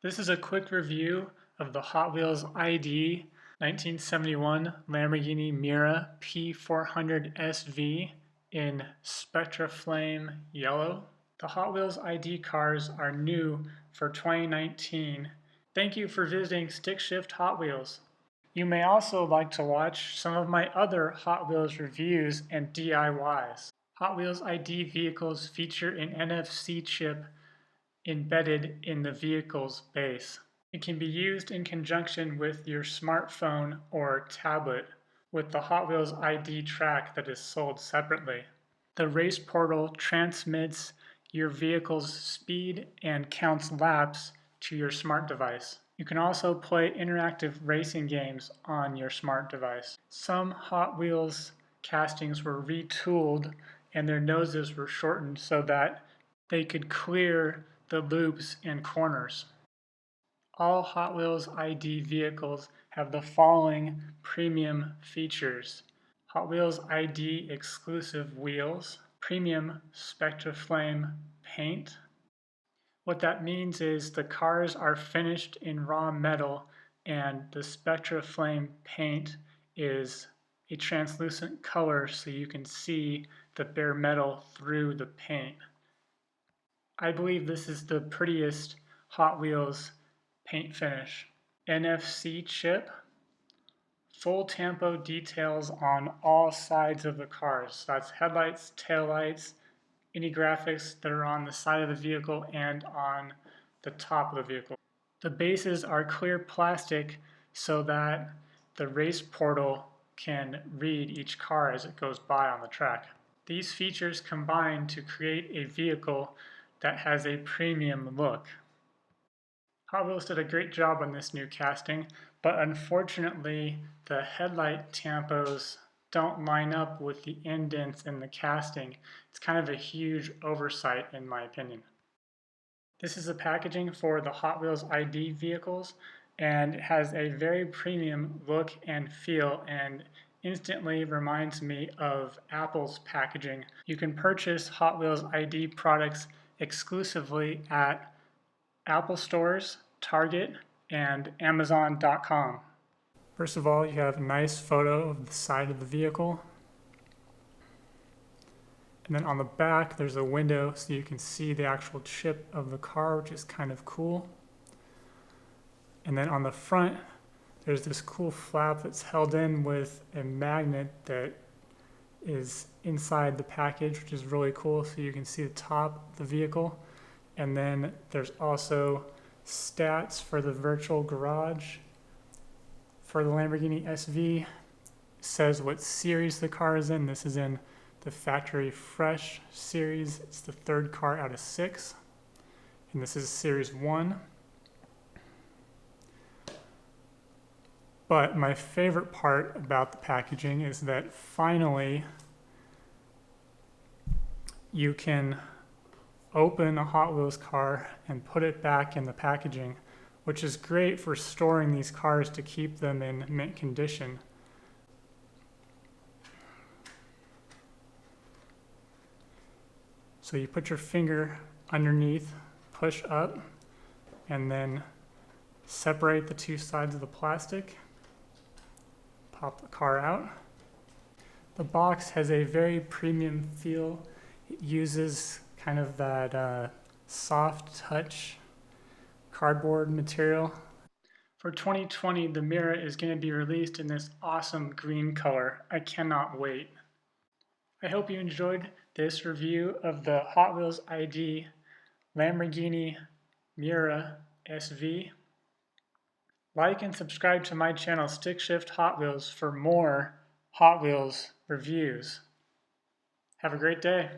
This is a quick review of the Hot Wheels ID 1971 Lamborghini Miura P400 SV in Spectra Flame Yellow. The Hot Wheels ID cars are new for 2019. Thank you for visiting Stick Shift Hot Wheels. You may also like to watch some of my other Hot Wheels reviews and DIYs. Hot Wheels ID vehicles feature an NFC chip embedded in the vehicle's base. It can be used in conjunction with your smartphone or tablet with the Hot Wheels ID track that is sold separately. The race portal transmits your vehicle's speed and counts laps to your smart device. You can also play interactive racing games on your smart device. Some Hot Wheels castings were retooled and their noses were shortened so that they could clear the loops and corners. All Hot Wheels ID vehicles have the following premium features: Hot Wheels ID exclusive wheels, premium Spectra Flame paint. What that means is the cars are finished in raw metal and the Spectra Flame paint is a translucent color so you can see the bare metal through the paint. I believe this is the prettiest Hot Wheels paint finish. NFC chip, full tempo details on all sides of the cars. So that's headlights, taillights, any graphics that are on the side of the vehicle and on the top of the vehicle. The bases are clear plastic so that the race portal can read each car as it goes by on the track. These features combine to create a vehicle that has a premium look. Hot Wheels did a great job on this new casting, but unfortunately the headlight tampos don't line up with the indents in the casting. It's kind of a huge oversight in my opinion. This is the packaging for the Hot Wheels ID vehicles, and it has a very premium look and feel and instantly reminds me of Apple's packaging. You can purchase Hot Wheels ID products exclusively at Apple stores, Target, and Amazon.com. First of all, you have a nice photo of the side of the vehicle. And then on the back, there's a window so you can see the actual chip of the car, which is kind of cool. And then on the front, there's this cool flap that's held in with a magnet that is inside the package, which is really cool, so you can see the top of the vehicle. And then there's also stats for the virtual garage. For the Lamborghini SV, it says what series the car is in. This is in the Factory Fresh series. It's the third car out of 6. And this is Series 1. But my favorite part about the packaging is that finally you can open a Hot Wheels car and put it back in the packaging, which is great for storing these cars to keep them in mint condition. So you put your finger underneath, push up, and then separate the two sides of the plastic. Pop the car out. The box has a very premium feel. It uses kind of that soft touch cardboard material. For 2020, the Miura is going to be released in this awesome green color. I cannot wait. I hope you enjoyed this review of the Hot Wheels ID Lamborghini Miura SV. Like and subscribe to my channel, Stick Shift Hot Wheels, for more Hot Wheels reviews. Have a great day.